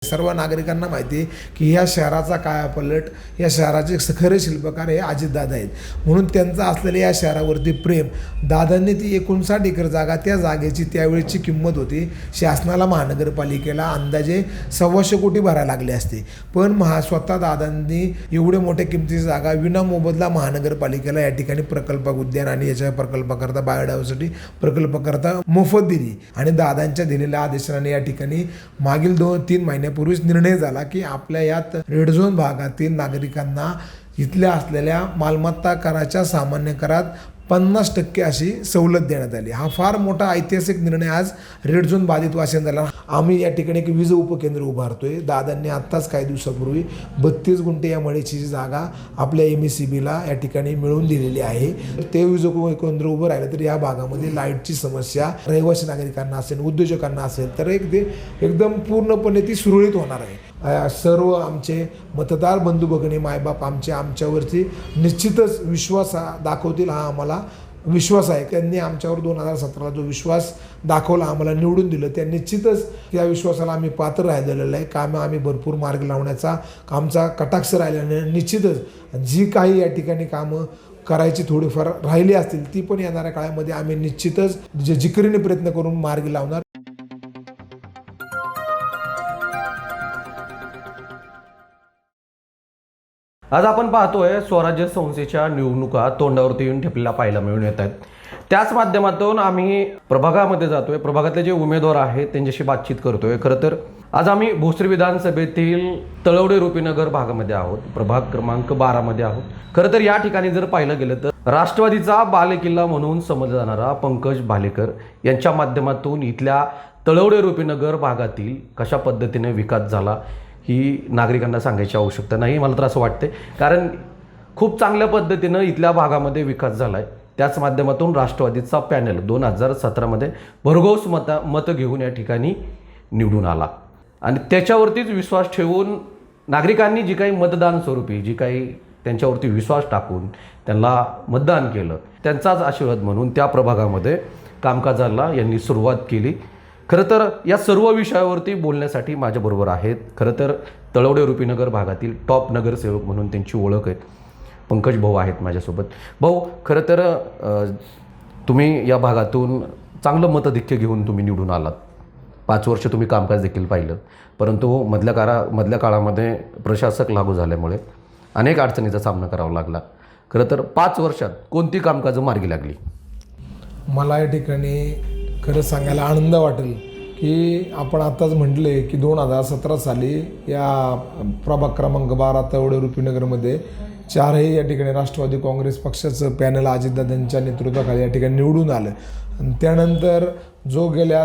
सर्व नागरिकांना माहिती आहे की ह्या शहराचा कायापलट, या शहराचे खरे शिल्पकार हे अजितदादा आहेत. म्हणून त्यांचं असलेलं या शहरावरती प्रेम, दादांनी ती 59 एकर जागा, त्या जागेची त्यावेळेची किंमत होती शासनाला, महानगरपालिकेला अंदाजे 125 कोटी भरायला लागले असते. पण स्वतः दादांनी एवढे मोठ्या किमतीची जागा विनामोबदला महानगरपालिकेला या ठिकाणी प्रकल्प उद्यान आणि याच्या प्रकल्पाकरता बायोडायव्हर्सिटी प्रकल्पाकरता मोफत दिली. आणि दादांच्या दिलेल्या आदेशाने या ठिकाणी मागील 2-3 महिन्यापूर्वीच निर्णय झाला की आपल्या यात रेड झोन भागातील नागरिकांना इथल्या असलेल्या मालमत्ता कराच्या सामान्य करात 50% अशी सवलत देण्यात आली. हा फार मोठा ऐतिहासिक निर्णय आज रेड झोन बाधित वासिंदा झाला. आम्ही या ठिकाणी एक वीज उपकेंद्र उभारतोय. दादांनी आत्ताच काही दिवसापूर्वी 32 गुंठे या मळीची जागा आपल्या MECBला या ठिकाणी मिळवून दिलेली आहे. ते वीज उपकेंद्र उभं राहिलं तर या भागामध्ये लाईटची समस्या रहिवासी नागरिकांना असेल, उद्योजकांना असेल तर एकदम पूर्णपणे ती सुरळीत होणार आहे. सर्व आमचे मतदार बंधू भगिनी, मायबाप आमच्यावरती निश्चितच विश्वास दाखवतील, हा आम्हाला विश्वास आहे. त्यांनी आमच्यावर 2017 जो विश्वास दाखवला, आम्हाला निवडून दिलं, त्या निश्चितच त्या विश्वासाला आम्ही पात्र राहिलेलं आहे. कामं आम्ही भरपूर मार्ग लावण्याचा आमचा कटाक्ष राहिल्याने निश्चितच जी काही या ठिकाणी कामं करायची थोडीफार राहिली असतील ती पण येणाऱ्या काळामध्ये आम्ही निश्चितच जिकरीने प्रयत्न करून मार्गी लावणार. आज आपण पाहतोय स्वराज्य संस्थेच्या निवडणुका तोंडावरती येऊन ठेपलेला पाहायला मिळून येत आहेत. त्याच माध्यमातून आम्ही प्रभागामध्ये जातोय, प्रभागातले जे उमेदवार आहेत त्यांच्याशी बातचीत करतोय. खरं तर आज आम्ही भोसरी विधानसभेतील तळवडे रुपीनगर भागामध्ये आहोत, प्रभाग क्रमांक 12 मध्ये आहोत. खरं तर या ठिकाणी जर पाहिलं गेलं तर राष्ट्रवादीचा बालेकिल्ला म्हणून समजला जाणारा पंकज भालेकर यांच्या माध्यमातून इथल्या तळवडे रुपीनगर भागातील कशा पद्धतीने विकास झाला ही नागरिकांना सांगायची आवश्यकता नाही, मला तर असं वाटते. कारण खूप चांगल्या पद्धतीनं इथल्या भागामध्ये विकास झाला आहे. त्याच माध्यमातून राष्ट्रवादीचा पॅनल 2017 भरघोस मतं घेऊन या ठिकाणी निवडून आला आणि त्याच्यावरतीच विश्वास ठेवून नागरिकांनी जी काही मतदान स्वरूपी जी काही त्यांच्यावरती विश्वास टाकून त्यांना मतदान केलं, त्यांचाच आशीर्वाद म्हणून त्या प्रभागामध्ये कामकाजाला यांनी सुरुवात केली. खरं तर या सर्व विषयावरती बोलण्यासाठी माझ्याबरोबर आहेत खरं तर तळवडे रुपीनगर भागातील टॉप नगरसेवक म्हणून त्यांची ओळख आहे, पंकज भाऊ आहेत माझ्यासोबत. भाऊ, खरं तर तुम्ही या भागातून चांगलं मतधिक्य घेऊन तुम्ही निवडून आलात. 5 वर्ष तुम्ही कामकाज देखील पाहिलं, परंतु मधल्या काळामध्ये प्रशासक लागू झाल्यामुळे अनेक अडचणीचा सामना करावा लागला. खरं तर 5 वर्षात कोणती कामकाजं मार्गी लागली? मला या ठिकाणी खरं सांगायला आनंद वाटेल की आपण आत्ताच म्हटले की 2017 साली या प्रभाग क्रमांक 12 तळवडे रुपीनगरमध्ये 4ही या ठिकाणी राष्ट्रवादी काँग्रेस पक्षाचं पॅनल अजितदादांच्या नेतृत्वाखाली या ठिकाणी निवडून आलं. आणि त्यानंतर जो गेल्या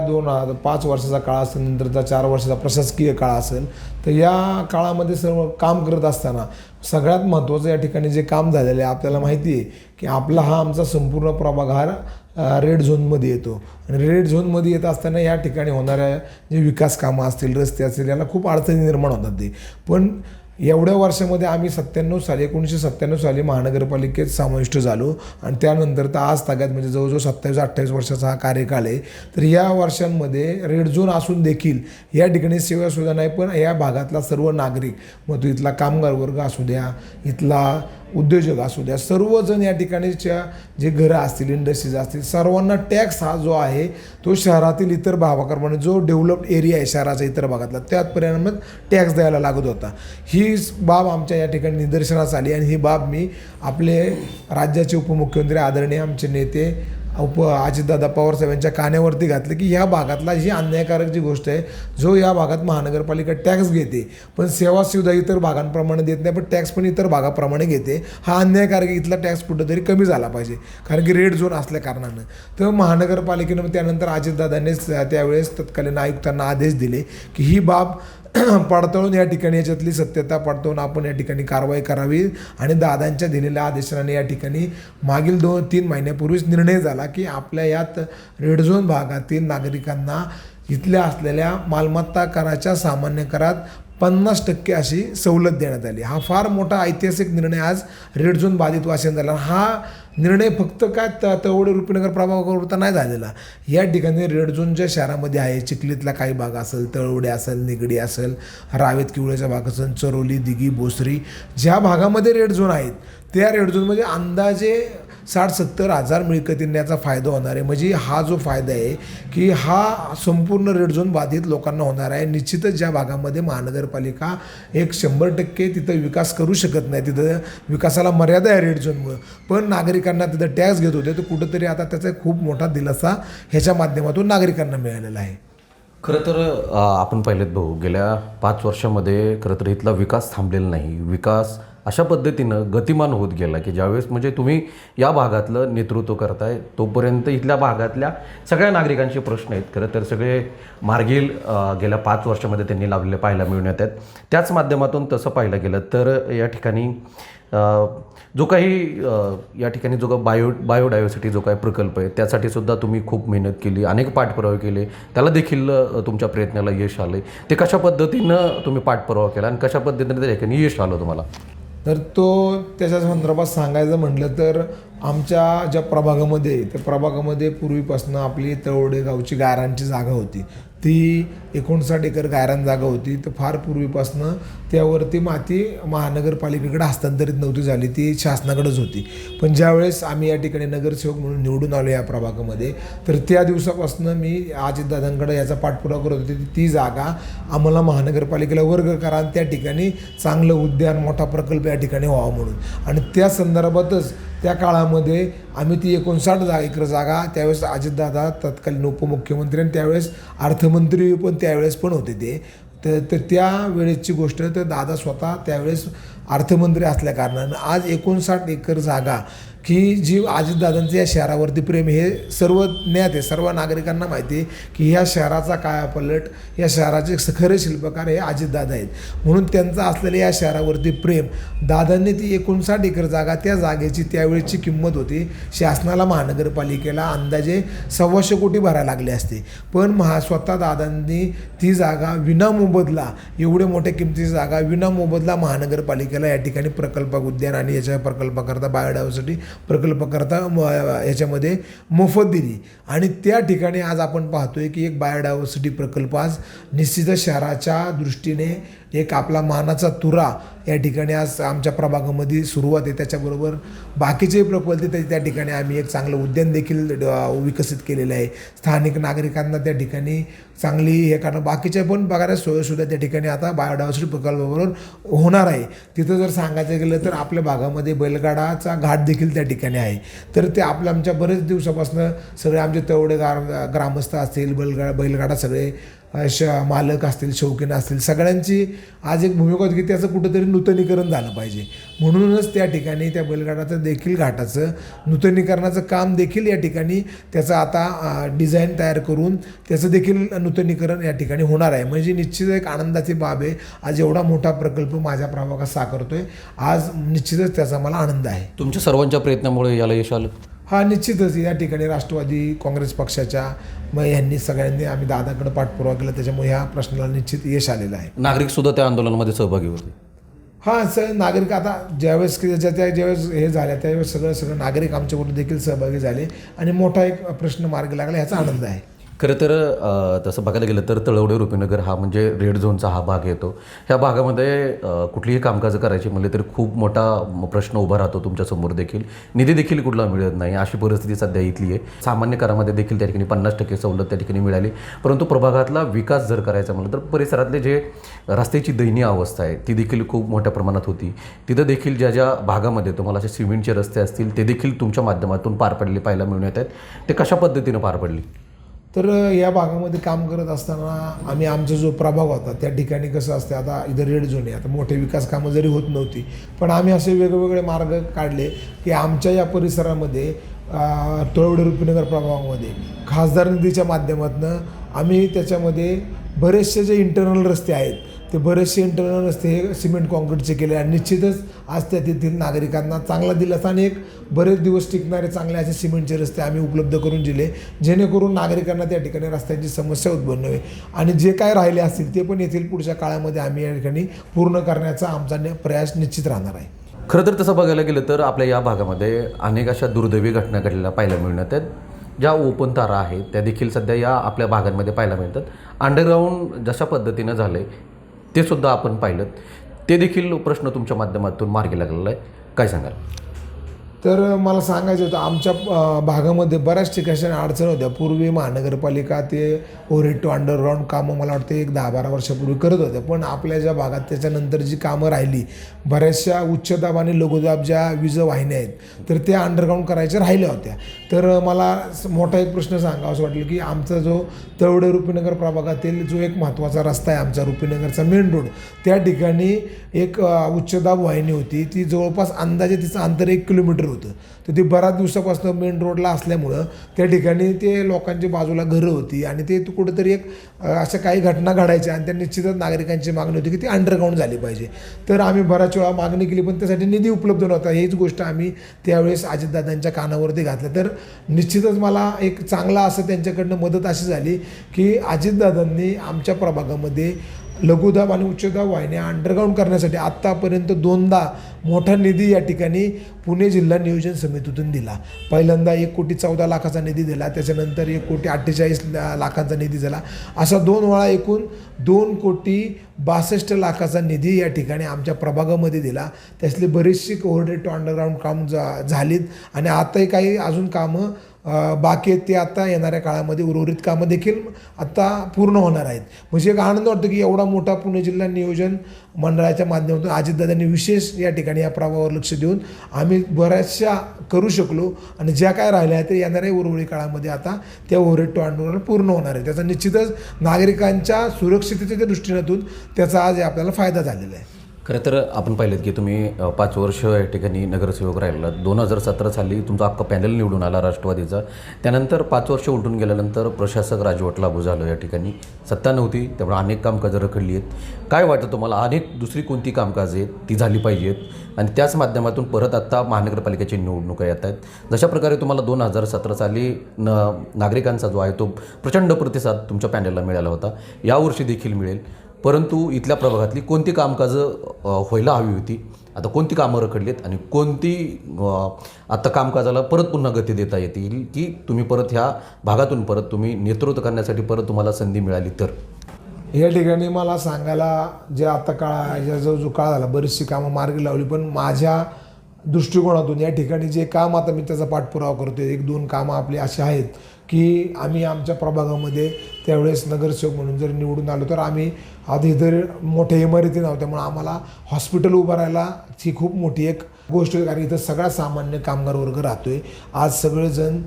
5 वर्षाचा काळ असेल, नंतरचा 4 वर्षाचा प्रशासकीय काळ असेल, तर या काळामध्ये सर्व काम करत असताना सगळ्यात महत्त्वाचं या ठिकाणी जे काम झालेलं आहे, आपल्याला माहिती आहे की आपला हा आमचा संपूर्ण प्रभाग हा रेड झोनमध्ये येतो. आणि रेड झोनमध्ये येत असताना या ठिकाणी होणाऱ्या जे विकास कामं असतील, रस्ते असतील, याला खूप अडचणी निर्माण होतात ते. पण एवढ्या वर्षामध्ये आम्ही 1997 साली महानगरपालिकेत समाविष्ट झालो आणि त्यानंतर तर आज तागात म्हणजे जवळजवळ 27-28 वर्षाचा हा कार्यकाळ आहे. तर या वर्षांमध्ये रेड झोन असून देखील या ठिकाणी सेवा सुद्धा नाही, पण या भागातला सर्व नागरिक, मग तो इथला कामगार वर्ग असू द्या, इथला उद्योजक असू द्या, सर्वजण या ठिकाणीच्या जे घरं असतील, इंडस्ट्रीज असतील, सर्वांना टॅक्स हा जो आहे तो शहरातील इतर भागाप्रमाणे जो डेव्हलप्ड एरिया आहे शहराचा इतर भागातला, त्याच परिणामात टॅक्स द्यायला लागत होता. ही बाब आमच्या या ठिकाणी निदर्शनास आली आणि ही बाब मी आपले राज्याचे उपमुख्यमंत्री आदरणीय आमचे नेते अजितदादा पवार साहेबांच्या कानावरती घातलं की ह्या भागातला ही अन्यायकारक जी गोष्ट आहे, जो या भागात महानगरपालिका टॅक्स घेते पण सेवा सुविधा इतर भागांप्रमाणे देत नाही, पण टॅक्स पण इतर भागाप्रमाणे घेते, हा अन्यायकारक. इथला टॅक्स कुठंतरी कमी झाला पाहिजे कारण की रेड झोन असल्या कारणानं. तर महानगरपालिकेनं त्यानंतर अजितदादांनीच त्यावेळेस तत्कालीन आयुक्तांना आदेश दिले की ही बाब पडताळून या ठिकाणी याच्यातली सत्यता पडताळून आपण या ठिकाणी कारवाई करावी. आणि दादांच्या दिलेल्या आदेशाने या ठिकाणी मागील 2-3 महिन्यापूर्वीच निर्णय झाला की आपल्या यात रेड झोन भागातील नागरिकांना इथल्या असलेल्या मालमत्ता कराच्या सामान्य करात 50% अशी सवलत देण्यात आली. हा फार मोठा ऐतिहासिक निर्णय आज रेड झोन बाधित वासिंदा झाला. हा निर्णय फक्त काय तवडे रुपीनगर प्रभागापुरता नाही झालेला. या ठिकाणी रेड झोन ज्या शहरामध्ये आहे, चिखलीतला काही भाग असेल, तळवडे असेल, निगडी असेल, रावेत किवळेचा भाग असेल, चरोली, दिघी, भोसरी, ज्या भागामध्ये रेड झोन आहेत त्या रेड झोनमध्ये अंदाजे 60-70 हजार मिळकतींना याचा फायदा होणार आहे. म्हणजे हा जो फायदा आहे की हा संपूर्ण रेड झोन बाधित लोकांना होणार आहे. निश्चितच ज्या भागामध्ये महानगरपालिका 100% तिथं विकास करू शकत नाही, तिथं विकासाला मर्यादा आहे रेड झोनमुळं, पण नागरिकांना तिथं टॅक्स घेत होते, तर कुठंतरी आता त्याचा खूप मोठा दिलासा ह्याच्या माध्यमातून नागरिकांना मिळालेला आहे. खरं तर आपण पाहिलेत भाऊ, गेल्या 5 वर्षामध्ये खरं तर इथला विकास थांबलेला नाही. विकास अशा पद्धतीनं गतिमान होत गेला की ज्यावेळेस म्हणजे तुम्ही या भागातलं नेतृत्व करताय तोपर्यंत इथल्या भागातल्या सगळ्या नागरिकांचे प्रश्न आहेत खरं तर सगळे मार्गील गेल्या 5 वर्षामध्ये त्यांनी लावलेले पाहायला मिळून येत आहेत. त्याच माध्यमातून तसं पाहिलं गेलं तर या ठिकाणी जो काही या ठिकाणी जो बायोडायव्हर्सिटी जो काही प्रकल्प आहे त्यासाठी सुद्धा तुम्ही खूप मेहनत केली, अनेक पाठपुरावे केले, त्याला देखील तुमच्या प्रयत्नाला यश आलं. ते कशा पद्धतीनं तुम्ही पाठपुरावा केला आणि कशा पद्धतीनं त्या ठिकाणी यश आलं तुम्हाला? तर तो त्याच्या संदर्भात सांगायचं म्हटलं तर आमच्या ज्या प्रभागामध्ये त्या प्रभागामध्ये पूर्वीपासून आपली तळवडे गावची गायरांची जागा होती, ती 59 एकर गायरान जागा होती. तर फार पूर्वीपासून त्यावरती माती महानगरपालिकेकडे हस्तांतरित नव्हती झाली, ती शासनाकडेच होती. पण ज्यावेळेस आम्ही या ठिकाणी नगरसेवक म्हणून निवडून आलो या प्रभागामध्ये, तर त्या दिवसापासून मी अजितदादांकडे याचा पाठपुरावा करत होते की ती जागा आम्हाला महानगरपालिकेला वर्ग करा आणि त्या ठिकाणी चांगलं उद्यान, मोठा प्रकल्प या ठिकाणी व्हावा म्हणून. आणि त्या संदर्भातच त्या काळामध्ये आम्ही ती 59 एकर जागा त्यावेळेस अजितदादा तत्कालीन उपमुख्यमंत्री आणि त्यावेळेस अर्थमंत्री पण त्यावेळेस पण होते ते. तर त्या वेळेसची गोष्ट, तर दादा स्वतः त्यावेळेस अर्थमंत्री असल्या कारणानं आज 59 एकर जागा की जी अजितदादांचं या शहरावरती प्रेम हे सर्व ज्ञात आहे, सर्व नागरिकांना माहिती आहे की ह्या शहराचा कायापलट, या शहराचे खरे शिल्पकार हे अजितदादा आहेत. म्हणून त्यांचं असलेलं या शहरावरती प्रेम, दादांनी ती 59 एकर जागा, त्या जागेची त्यावेळेची किंमत होती शासनाला, महानगरपालिकेला अंदाजे 125 कोटी भरायला लागले असते, पण स्वतः दादांनी ती जागा विनामोबदला, एवढे मोठ्या किमतीची जागा विनामोबदला महानगरपालिकेला या ठिकाणी प्रकल्प, उद्यान आणि याच्या प्रकल्पाकरता बायोडायव्हर्सिटी प्रकल्पाकरता याच्यामध्ये मोफत दिली. आणि त्या ठिकाणी आज आपण पाहतोय की एक बायोडायव्हर्सिटी प्रकल्प आज निश्चितच शहराच्या दृष्टीने एक आपला मानाचा तुरा या ठिकाणी आज आमच्या प्रभागामध्ये सुरुवात आहे. त्याच्याबरोबर बाकीचे प्रकल्प त्या ठिकाणी आम्ही एक चांगलं उद्यान देखील विकसित केलेलं आहे. स्थानिक नागरिकांना त्या ठिकाणी चांगली हे, कारण बाकीच्या पण बघायला सोयीसुद्धा त्या ठिकाणी आता बायोडायव्हर्सिटी प्रकल्पाबरोबर होणार आहे. तिथं जर सांगायचं गेलं तर आपल्या भागामध्ये बैलगाडाचा घाट देखील त्या ठिकाणी आहे. तर ते आमच्या बरेच दिवसापासून सगळे आमचे तेवढे ग्रामस्थ असतील, बैलगाडा सगळे मालक असतील, शौकीन असतील, सगळ्यांची आज एक भूमिका होती की त्याचं कुठंतरी नूतनीकरण झालं पाहिजे. म्हणूनच त्या ठिकाणी त्या बैलगाडाचं देखील घाटाचं नूतनीकरणाचं काम देखील या ठिकाणी त्याचं आता डिझाईन तयार करून त्याचं देखील नूतनीकरण या ठिकाणी होणार आहे. म्हणजे निश्चित एक आनंदाची बाब आहे. आज एवढा मोठा प्रकल्प माझ्या प्रभागात साकारतोय, आज निश्चितच त्याचा मला आनंद आहे. तुमच्या सर्वांच्या प्रयत्नामुळे याला यश आलं? हा, निश्चितच. या ठिकाणी राष्ट्रवादी काँग्रेस पक्षाच्या यांनी सगळ्यांनी आम्ही दादाकडे पाठपुरावा केला, त्याच्यामुळे ह्या प्रश्नाला निश्चित यश आलेलं आहे. नागरिक सुद्धा त्या आंदोलनामध्ये सहभागी होते? हां, नागरिक आता ज्यावेळेस ज्यावेळेस हे झालं त्यावेळेस सगळं नागरिक आमच्याबरोबर देखील सहभागी झाले आणि मोठा एक प्रश्न मार्गी लागला, ह्याचा आनंद आहे. खरं तर तसं बघायला गेलं तर तळवडे रुपीनगर हा म्हणजे रेड झोनचा हा भाग येतो. ह्या भागामध्ये कुठलीही कामकाजं करायची म्हणले तर खूप मोठा प्रश्न उभा राहतो तुमच्यासमोर देखील. निधी देखील कुठला मिळत नाही, अशी परिस्थिती सध्या इथली आहे. सामान्य करामध्ये देखील त्या ठिकाणी 50% सवलत त्या ठिकाणी मिळाली, परंतु प्रभागातला विकास जर करायचा म्हणलं तर परिसरातले जे रस्त्याची दयनीय अवस्था आहे ती देखील खूप मोठ्या प्रमाणात होती. तिथं देखील ज्या ज्या भागामध्ये तुम्हाला असे सिमेंटचे रस्ते असतील ते देखील तुमच्या माध्यमातून पार पडले पाहायला मिळून येत आहेत. ते कशा पद्धतीनं पार पडली? तर या भागामध्ये काम करत असताना आम्ही आमचा जो प्रभाग होता त्या ठिकाणी कसं असतं, आता इथं रेड झोन आहे, आता मोठे विकास कामं जरी होत नव्हती पण आम्ही असे वेगवेगळे मार्ग काढले की आमच्या या परिसरामध्ये तळवडे रुपीनगर प्रभागामध्ये खासदार निधीच्या माध्यमातून आम्ही त्याच्यामध्ये बरेचसे जे इंटरनल रस्ते आहेत ते बरेचसे इंटरनल रस्ते हे सिमेंट कॉन्क्रीटचे केले आणि निश्चितच आज त्या तेथील नागरिकांना चांगला दिलासा आणि एक बरेच दिवस टिकणारे चांगले असे सिमेंटचे रस्ते आम्ही उपलब्ध करून दिले, जेणेकरून नागरिकांना त्या ठिकाणी रस्त्यांची समस्या उद्भवू नये आणि जे काय राहिले असतील ते पण येथील पुढच्या काळामध्ये आम्ही या ठिकाणी पूर्ण करण्याचा आमचा प्रयास निश्चित राहणार आहे. खरं तर तसं बघायला गेलं तर आपल्या या भागामध्ये अनेक अशा दुर्दैवी घटना घडलेल्या पाहायला मिळणार आहेत. ज्या ओपन तारा आहेत त्या देखील सध्या या आपल्या भागांमध्ये पाहायला मिळतात. अंडरग्राऊंड जशा पद्धतीनं झालं आहे ते सुद्धा आपण पाहिलं, ते देखील प्रश्न तुमच्या माध्यमातून मार्गी लागलेला आहे. काय सांगाल? तर मला सांगायचं होतं आमच्या भागामध्ये बऱ्याच ठिकाणी अडचण होत्या. पूर्वी महानगरपालिका ते ओव्हरहेड टू अंडरग्राऊंड कामं मला वाटतं 10-12 वर्षापूर्वी करत होत्या, पण आपल्या ज्या भागात त्याच्यानंतर जी कामं राहिली, बऱ्याचशा उच्चदाब आणि लघुदाब ज्या वीज वाहिन्या आहेत तर त्या अंडरग्राऊंड करायच्या राहिल्या होत्या. तर मला मोठा एक प्रश्न सांगावा असं वाटलं की आमचा जो तळवडे रुपीनगर प्रभागातील जो एक महत्त्वाचा रस्ता आहे आमचा रुपीनगरचा मेन रोड, त्या ठिकाणी एक उच्चदाब वाहिनी होती. ती जवळपास अंदाजे तिचं अंतर 1 किलोमीटर होतं. तर ती बऱ्याच दिवसापासून मेन रोडला असल्यामुळं त्या ठिकाणी ते लोकांची बाजूला घरं होती आणि ते कुठंतरी एक अशा काही घटना घडायच्या आणि त्या निश्चितच नागरिकांची मागणी होती की ती अंडरग्राऊंड झाली पाहिजे. तर आम्ही बऱ्याच वेळा मागणी केली, पण त्यासाठी निधी उपलब्ध नव्हता. हीच गोष्ट आम्ही त्यावेळेस अजितदादांच्या कानावरती घातलं. तर निश्चितच मला एक चांगला असं त्यांच्याकडनं मदत अशी झाली की अजितदादांनी आमच्या प्रभागामध्ये लघुदाब आणि उच्चदाब वाहिन्या अंडरग्राऊंड करण्यासाठी आत्तापर्यंत 2दा मोठा निधी या ठिकाणी पुणे जिल्हा नियोजन समितीतून दिला. पहिल्यांदा 1,14,00,000 निधी दिला, त्याच्यानंतर 1,48,00,000 निधी दिला. असा 2 वेळा एकूण 2,62,00,000 निधी या ठिकाणी आमच्या प्रभागामध्ये दिला. त्यातली बरीचशी ओव्हरहेड टू अंडरग्राऊंड काम झालीत आणि आताही काही अजून कामं बाकी आहेत. ते आता येणाऱ्या काळामध्ये उर्वरित कामं देखील आता पूर्ण होणार आहेत. म्हणजे एक आनंद वाटतो की एवढा मोठा पुणे जिल्हा नियोजन मंडळाच्या माध्यमातून अजितदादांनी विशेष या ठिकाणी या प्रभावावर लक्ष देऊन आम्ही बऱ्याचशा करू शकलो आणि ज्या काय राहिल्या आहेत ते येणाऱ्या उर्वरित काळामध्ये आता त्या ओव्हरहेड टू अंडरग्राऊंड पूर्ण होणार आहे. त्याचा निश्चितच नागरिकांच्या सुरक्षिततेच्या दृष्टीनेतून त्याचा आज आपल्याला फायदा झालेला आहे. खरं तर आपण पाहिलं की तुम्ही 5 वर्ष या ठिकाणी नगरसेवक राहिला. 2017 साली तुमचा अख्खा पॅनल निवडून आला राष्ट्रवादीचा. त्यानंतर 5 वर्ष उलटून गेल्यानंतर प्रशासक राजवट लागू झालं. या ठिकाणी सत्ता नव्हती, त्यामुळे अनेक कामकाजं रखडली आहेत. काय वाटतं तुम्हाला, अनेक दुसरी कोणती कामकाज आहेत ती झाली पाहिजेत आणि त्याच माध्यमातून परत आत्ता महानगरपालिकेची निवडणुका येत आहेत. जशा प्रकारे तुम्हाला 2017 साली नागरिकांचा जो आहे तो प्रचंड प्रतिसाद तुमच्या पॅनलला मिळाला होता, यावर्षी देखील मिळेल. परंतु इथल्या प्रभागातली कोणती कामकाजं व्हायला हवी होती, आता कोणती कामं रखडलीत आणि कोणती आता कामकाजाला परत पुन्हा गती देता येतील की तुम्ही परत ह्या भागातून परत तुम्ही नेतृत्व करण्यासाठी परत तुम्हाला संधी मिळाली तर? या ठिकाणी मला सांगायला जे आता जो काळ झाला बरीचशी कामं मार्गी लावली, पण माझ्या दृष्टिकोनातून या ठिकाणी जे काम आता मी त्याचा पाठपुरावा करतो, 1-2 कामं आपली अशी आहेत की आम्ही आमच्या प्रभागामध्ये त्यावेळेस नगरसेवक म्हणून जर निवडून आलो तर आम्ही आता इतर मोठ्या इमारती नव्हत्या, त्यामुळे आम्हाला हॉस्पिटल उभारायला ही खूप मोठी एक गोष्ट आहे. कारण इथं सगळा सामान्य कामगार वर्ग राहतो आहे. आज सगळेजण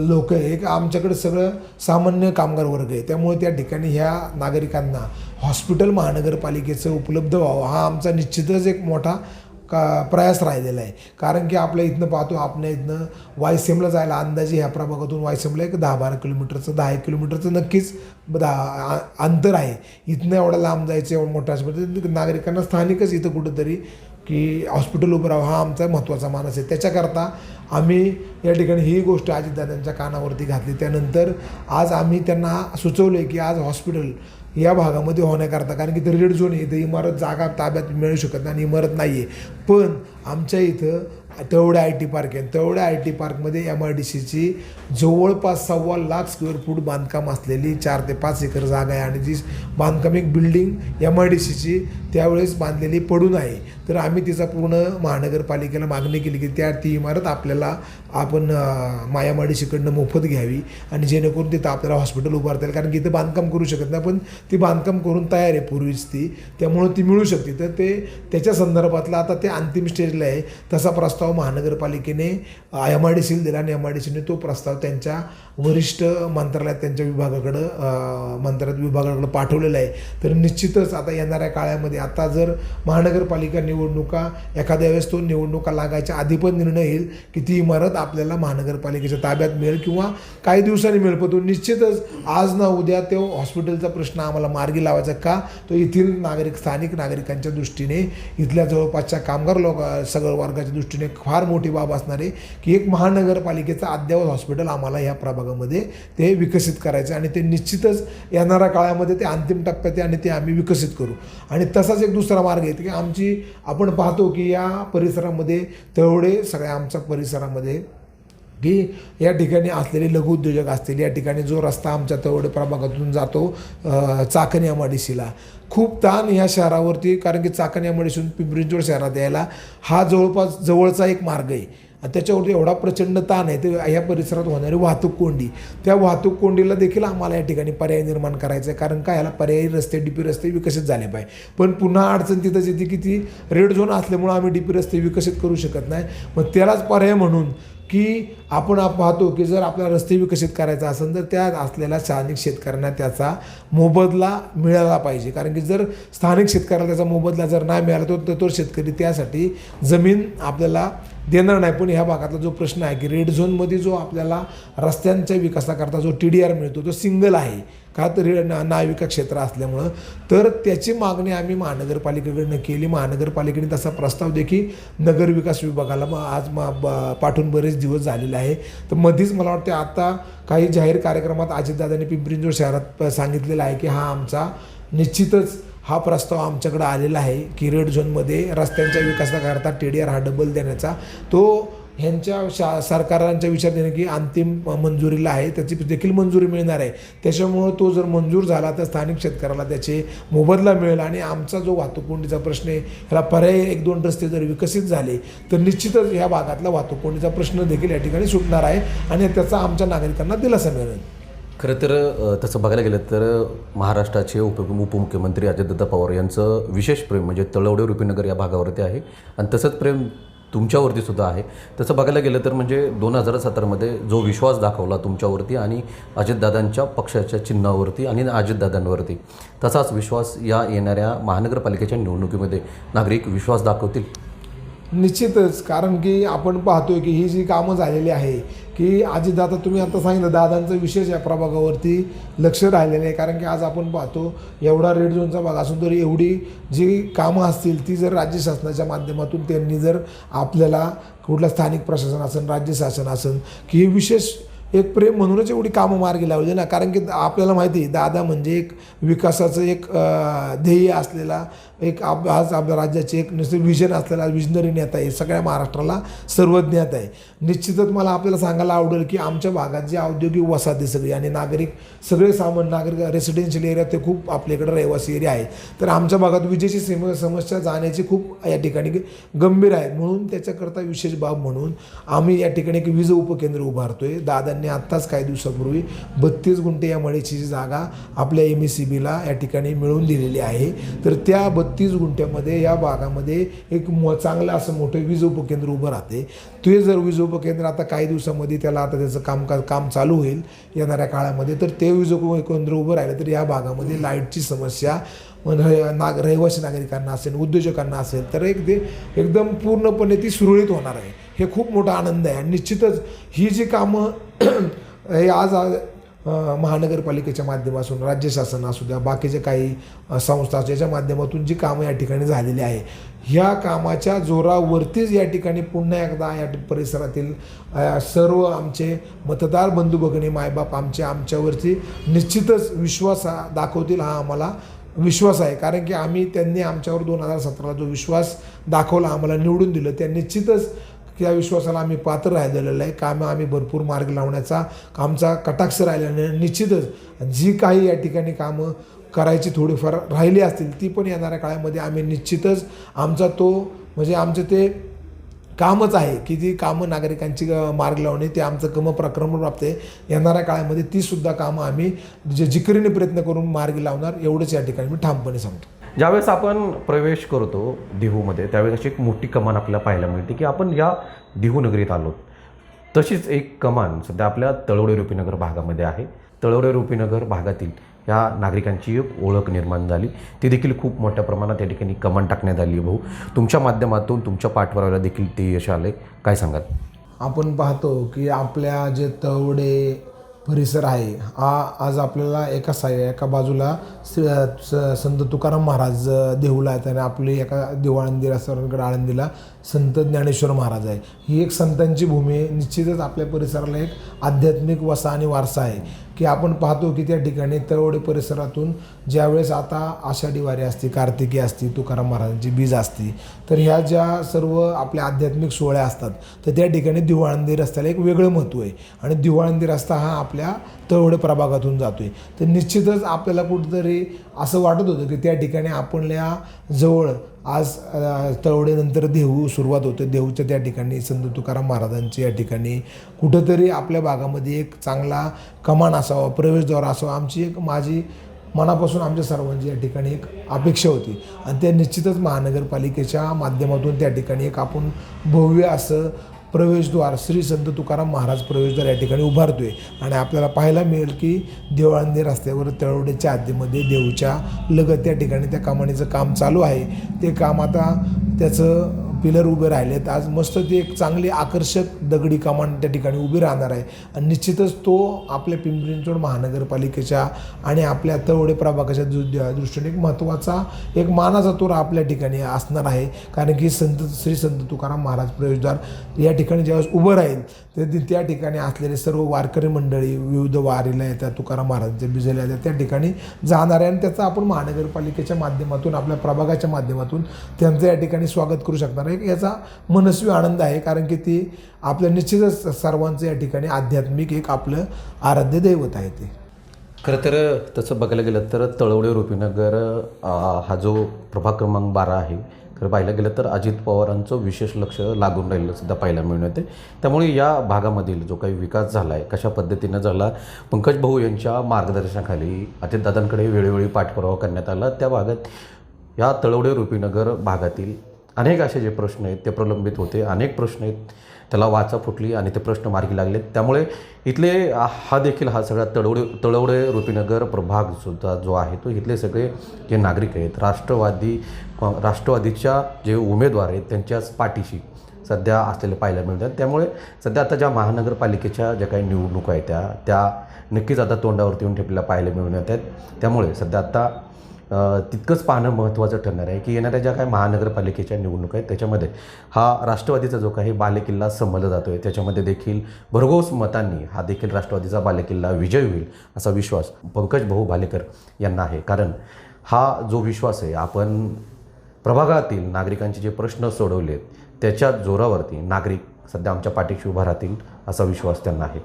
लोक एक आमच्याकडे सगळं सामान्य कामगार वर्ग आहे, त्यामुळे त्या ठिकाणी ह्या नागरिकांना हॉस्पिटल महानगरपालिकेचं उपलब्ध व्हावं हा आमचा निश्चितच एक मोठा प्रयास राहिलेला आहे. कारण की आपल्या इथनं पाहतो, आपल्या इथनं वायसेमला जायला अंदाजे ह्या प्रभागातून वायसेमला एक 10-12 किलोमीटरचं 10-1 किलोमीटरचं नक्कीच अंतर आहे. इथनं एवढा लांब जायचं एवढं मोठं हॉस्पिटल, नागरिकांना स्थानिकच इथं कुठंतरी की हॉस्पिटल उभं राहावं हा आमचा महत्त्वाचा मानस आहे. त्याच्याकरता आम्ही या ठिकाणी ही गोष्ट अजितदादांच्या कानावरती घातली. त्यानंतर आज आम्ही त्यांना सुचवलं आहे की आज हॉस्पिटल या भागामध्ये होण्याकरता, कारण की इथं रेड झोन आहे, इथं इमारत जागा ताब्यात मिळू शकत नाही आणि इमारत नाही आहे, पण आमच्या इथं तळवडे IT पार्क आहे. तळवडे IT पार्कमध्ये MIDCची जवळपास 1.25 लाख स्क्वेअर फूट बांधकाम असलेली 4 ते 5 एकर जागा आहे आणि जी बांधकाम एक बिल्डिंग MIDCची त्यावेळेस बांधलेली पडून आहे. तर आम्ही तिचा पूर्ण महानगरपालिकेला मागणी केली की ती इमारत आपल्याला आपण MIDCकडनं मोफत घ्यावी आणि जेणेकरून तिथं आपल्याला हॉस्पिटल उभारता येईल. कारण की इथं बांधकाम करू शकत नाही, पण ती बांधकाम करून तयार आहे पूर्वीच ती, त्यामुळं ती मिळू शकते. तर ते त्याच्या संदर्भातला आता ते अंतिम स्टेजला आहे. तसा प्रस्ताव प्रस्ताव महानगरपालिकेने MIDCला दिला आणि MIDCने तो प्रस्ताव त्यांच्या वरिष्ठ मंत्रालयात त्यांच्या विभागाकडे पाठवलेला आहे. तर निश्चितच आता येणाऱ्या काळामध्ये आता जर महानगरपालिका निवडणुका एखाद्या वेळेस तो निवडणुका लागायच्या आधी पण निर्णय येईल की ती इमारत आपल्याला महानगरपालिकेच्या ताब्यात मिळेल किंवा काही दिवसांनी मिळेल. पण तो निश्चितच आज ना उद्या तो हॉस्पिटलचा प्रश्न आम्हाला मार्गी लावायचा का, तो येथील स्थानिक नागरिकांच्या दृष्टीने, इथल्या जवळपासच्या कामगार सगळं वर्गाच्या दृष्टीने फार मोठी बाब असणार आहे की एक महानगरपालिकेचं अद्ययावत हॉस्पिटल आम्हाला ह्या प्रभागामध्ये ते विकसित करायचं आणि ते निश्चितच येणाऱ्या काळामध्ये ते अंतिम टप्प्यात आहे आणि ते आम्ही विकसित करू. आणि तसाच एक दुसरा मार्ग आहे की आपण पाहतो की या परिसरामध्ये तेवढे सगळ्या आमच्या परिसरामध्ये की या ठिकाणी असलेले लघुउद्योजक असतील, या ठिकाणी जो रस्ता आमच्या तेवढे प्रभागातून जातो चाकण MIDCला, खूप ताण ह्या शहरावरती, कारण की चाकण MIDCतून पिंपरी चिंचवड शहरात यायला हा जवळचा एक मार्ग आहे आणि त्याच्यावरती एवढा प्रचंड ताण आहे. तर या परिसरात होणारी वाहतूक कोंडी, त्या वाहतूक कोंडीला देखील आम्हाला या ठिकाणी पर्याय निर्माण करायचं आहे. कारण काय, ह्याला पर्यायी रस्ते, DP रस्ते विकसित झाले पाहिजे. पण पुन्हा अडचण तिथंच येते की ती रेड झोन असल्यामुळं आम्ही DP रस्ते विकसित करू शकत नाही. मग त्यालाच पर्याय म्हणून की आपण पाहतो की जर आपल्याला रस्ते विकसित करायचा असेल तर त्या असलेल्या स्थानिक शेतकऱ्यांना त्याचा मोबदला मिळाला पाहिजे. कारण की जर स्थानिक शेतकऱ्याला त्याचा मोबदला जर नाही मिळाला तर तो शेतकरी त्यासाठी जमीन आपल्याला देणार नाही. पण ह्या भागातला जो प्रश्न आहे की रेड झोनमध्ये जो आपल्याला रस्त्यांच्या विकासाकरता जो TDR मिळतो तो सिंगल आहे का, तर नाविका क्षेत्र असल्यामुळं, तर त्याची मागणी आम्ही महानगरपालिकेकडनं केली. महानगरपालिकेने तसा प्रस्ताव देखील नगरविकास विभागाला आज पाठवून बरेच दिवस झालेले आहे. तर मध्येच मला वाटते आता काही जाहीर कार्यक्रमात अजितदादांनी पिंपरी चिंचवड शहरात सांगितलेलं आहे की हा आमचा निश्चितच हा प्रस्ताव आमच्याकडे आलेला आहे की रेड झोनमध्ये रस्त्यांच्या विकासाकरता TDR हा डबल देण्याचा, तो ह्यांच्या सरकारांच्या विचार देणे की अंतिम मंजुरीला आहे, त्याची देखील मंजुरी मिळणार आहे. त्याच्यामुळं तो जर मंजूर झाला तर स्थानिक शेतकऱ्याला त्याचे मोबदला मिळेल आणि आमचा जो वाहतूक कोंडीचा प्रश्न आहे ह्याला पर्यायी 1-2 रस्ते जर विकसित झाले तर निश्चितच ह्या भागातला वाहतूक कोंडीचा प्रश्न देखील या ठिकाणी सुटणार आहे आणि त्याचा आमच्या नागरिकांना दिलासा मिळेल. खरं तर तसं बघायला गेलं तर महाराष्ट्राचे उपमुख्यमंत्री अजितदादा पवार यांचं विशेष प्रेम म्हणजे तळवडे रुपीनगर या भागावरती आहे आणि तसंच प्रेम तुमच्यावरती सुद्धा आहे. तसं बघायला गेलं तर म्हणजे 2017मध्ये जो विश्वास दाखवला तुमच्यावरती आणि अजितदादांच्या पक्षाच्या चिन्हावरती आणि अजितदादांवरती, तसाच विश्वास या येणाऱ्या महानगरपालिकेच्या निवडणुकीमध्ये नागरिक विश्वास दाखवतील निश्चितच. कारण की आपण पाहतोय की ही जी कामं झालेली आहे की अजितदादा, तुम्ही आता सांगितलं दादांचं विशेष या प्रभागावरती लक्ष राहिलेलं आहे. कारण की आज आपण पाहतो एवढा रेड झोनचा भाग असून तरी एवढी जी कामं असतील ती जर राज्य शासनाच्या माध्यमातून त्यांनी जर आपल्याला कुठलं स्थानिक प्रशासन असेल, राज्य शासन असेल की विशेष एक प्रेम म्हणूनच एवढी कामं मार्गी लावली ना. कारण की आपल्याला माहिती आहे दादा म्हणजे एक विकासाचं एक ध्येय असलेला एक आज आपल्या राज्याचे एक नुसतं विजन असलेला विजनरी नेता आहे, सगळ्या महाराष्ट्राला सर्वज्ञात आहे. निश्चितच मला आपल्याला सांगायला आवडेल की आमच्या भागात जी औद्योगिक वसाहती सगळी आणि नागरिक सगळे नागरिक रेसिडेन्शियल एरिया ते खूप आपल्याकडे रहिवासी एरिया आहे. तर आमच्या भागात विजेची समस्या जाण्याची खूप या ठिकाणी गंभीर आहे. म्हणून त्याच्याकरता विशेष बाब म्हणून आम्ही या ठिकाणी एक वीज उपकेंद्र उभारतोय. दादांनी आत्ताच काही दिवसापूर्वी 32 गुंठे या मळीची जागा आपल्या MSCBला या ठिकाणी मिळवून दिलेली आहे. तर त्या 32 गुंठ्यामध्ये या भागामध्ये एक चांगलं असं मोठं वीज उपकेंद्र उभं राहते. ते जर वीज उपकेंद्र आता काही दिवसामध्ये त्याला आता त्याचं काम चालू होईल येणाऱ्या काळामध्ये, तर ते वीज उपकेंद्र उभं राहिलं तर या भागामध्ये लाईटची समस्या रहिवासी नागरिकांना असेल, उद्योजकांना असेल तर एकदम पूर्णपणे ती सुरळीत होणार आहे. हे खूप मोठा आनंद आहे. आणि निश्चितच ही जी कामं हे आज महानगरपालिकेच्या माध्यमातून, राज्य शासन असू द्या, बाकीचे काही संस्था याच्या माध्यमातून जी कामं या ठिकाणी झालेली आहे, ह्या कामाच्या जोरावरतीच या ठिकाणी पुन्हा एकदा या परिसरातील सर्व आमचे मतदार बंधू भगिनी, मायबाप आमच्यावरती निश्चितच विश्वास दाखवतील हा आम्हाला विश्वास आहे. कारण की त्यांनी आमच्यावर 2017ला जो विश्वास दाखवला, आम्हाला निवडून दिलं, त्या निश्चितच त्या विश्वासाला आम्ही पात्र राहिलेलं आहे. कामं आम्ही भरपूर मार्ग लावण्याचा आमचा कटाक्ष राहिल्याने निश्चितच जी काही या ठिकाणी कामं करायची थोडीफार राहिली असतील ती पण येणाऱ्या काळामध्ये आम्ही निश्चितच आमचं ते कामच आहे की जी कामं नागरिकांची मार्ग लावणे ते आमचं क्रमप्राप्त आहे. येणाऱ्या काळामध्ये तीसुद्धा कामं आम्ही जिकरीने प्रयत्न करून मार्गी लावणार, एवढंच या ठिकाणी मी ठामपणे सांगतो. ज्यावेळेस आपण प्रवेश करतो देहूमध्ये त्यावेळेस अशी एक मोठी कमान आपल्याला पाहायला मिळते की आपण या देहू नगरीत आलो. तशीच एक कमान सध्या आपल्या तळवडे रुपीनगर भागामध्ये आहे. तळवडे रुपीनगर भागातील या नागरिकांची एक ओळख निर्माण झाली. ती देखील खूप मोठ्या प्रमाणात या ठिकाणी कमान टाकण्यात आली. भाऊ, तुमच्या माध्यमातून तुमच्या पाठबळाला देखील ते यश आले, काय सांगाल? आपण पाहतो की आपल्या जे तळवडे परिसर आहे हा आज आपल्याला एका बाजूला संत तुकाराम महाराज देहूला आहेत आणि आपली एका देवाळंदी रस्त्यावर आळंदीला संत ज्ञानेश्वर महाराज आहे. ही एक संतांची भूमी आहे. निश्चितच आपल्या परिसराला एक आध्यात्मिक वसा आणि वारसा आहे की आपण पाहतो की त्या ठिकाणी तळवडे परिसरातून ज्यावेळेस आता आषाढी वारी असते, कार्तिकी असते, तुकाराम महाराजांची बीज असते, तर ह्या ज्या सर्व आपल्या आध्यात्मिक सोहळ्या असतात तर त्या ठिकाणी दिवाळंदी रस्त्याला एक वेगळं महत्त्व आहे आणि दिवाळंदी रस्ता हा आपल्या तळवडे प्रभागातून जातो आहे. तर निश्चितच आपल्याला कुठंतरी असं वाटत होतं की त्या ठिकाणी आपल्या जवळ आज तळवडेनंतर देहू सुरुवात होते. देहूच्या त्या ठिकाणी संत तुकाराम महाराजांची या ठिकाणी कुठंतरी आपल्या भागामध्ये एक चांगला कमान असावा, प्रवेशद्वार असावा, माझी मनापासून आमच्या सर्वांची या ठिकाणी एक अपेक्षा होती आणि त्या निश्चितच महानगरपालिकेच्या माध्यमातून त्या ठिकाणी एक आपण भव्य असं प्रवेशद्वार श्री संत तुकाराम महाराज प्रवेशद्वार या ठिकाणी उभारतो आहे आणि आपल्याला पाहायला मिळेल की देवाळंदी रस्त्यावर तळवडेच्या हद्दीमध्ये देऊच्या लगत त्या ठिकाणी त्या कमानीचं काम चालू आहे. ते काम आता त्याचं पिलर उभे राहिलेत. आज मस्त ती एक चांगली आकर्षक दगडी कमान त्या ठिकाणी उभी राहणार आहे आणि निश्चितच तो आपल्या पिंपरी चिंचवड महानगरपालिकेच्या आणि आपल्या तळवडे प्रभागाच्या दृष्टीने एक महत्त्वाचा एक मानाचा तोरा आपल्या ठिकाणी असणार आहे. कारण की श्री संत तुकाराम महाराज प्रवेशद्वार या ठिकाणी ज्यावेळेस उभं राहील तर त्या ठिकाणी असलेले सर्व वारकरी मंडळी विविध वारीला येतात, तुकाराम महाराजांच्या बिजेला येतात, त्या ठिकाणी जाणार आहे आणि त्याचा आपण महानगरपालिकेच्या माध्यमातून आपल्या प्रभागाच्या माध्यमातून त्यांचं या ठिकाणी स्वागत करू शकणार आहे. याचा मनस्वी आनंद आहे कारण की ती आपल्या निश्चितच सर्वांचं या ठिकाणी आध्यात्मिक एक आपलं आराध्य दैवत आहे. ते खरं तर तसं बघायला गेलं तर तळवडे रुपीनगर हा जो प्रभाग क्रमांक 12 आहे, खरं पाहायला गेलं तर अजित पवारांचं विशेष लक्ष लागून राहिलं सुद्धा पाहायला मिळून येते. त्यामुळे या भागामधील जो काही विकास झाला आहे, कशा पद्धतीनं झाला, पंकज भाऊ यांच्या मार्गदर्शनाखाली अजितदादांकडे वेळोवेळी पाठपुरावा करण्यात आला. त्या भागात या तळवडे रुपीनगर भागातील अनेक असे जे प्रश्न आहेत ते प्रलंबित होते. अनेक प्रश्न आहेत त्याला वाचा फुटली आणि ते प्रश्न मार्गी लागले. त्यामुळे इथले हा सगळा तळवडे रुपीनगर प्रभागसुद्धा जो आहे तो इथले सगळे जे नागरिक आहेत राष्ट्रवादीच्या जे उमेदवार आहेत त्यांच्याच पाठीशी सध्या असलेले पाहायला मिळतात. त्यामुळे सध्या आता ज्या महानगरपालिकेच्या ज्या काही निवडणुका आहेत त्या नक्कीच आता तोंडावरती येऊन ठेपलेल्या पाहायला मिळून येत आहेत. त्यामुळे सध्या आता तितकंच पाहणं महत्त्वाचं ठरणार आहे की येणाऱ्या ज्या काही महानगरपालिकेच्या निवडणुका आहेत त्याच्यामध्ये हा राष्ट्रवादीचा जो काही बालेकिल्ला समजला जातो आहे त्याच्यामध्ये देखील भरघोस मतांनी हा देखील राष्ट्रवादीचा बालेकिल्ला विजय होईल असा विश्वास पंकज भाऊ भालेकर यांना आहे. कारण हा जो विश्वास आहे, आपण प्रभागातील नागरिकांचे जे प्रश्न सोडवले त्याच्या जोरावरती नागरिक सध्या आमच्या पाठीशी उभा राहतील असा विश्वास त्यांना आहे.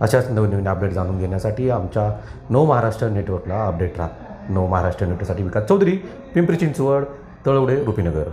अशाच नवीन अपडेट जाणून घेण्यासाठी आमच्या नव महाराष्ट्र नेटवर्कला अपडेट राहा. नव महाराष्ट्र नेटवर्कसाठी विकास चौधरी, पिंपरी चिंचवड, तळवडे रुपीनगर.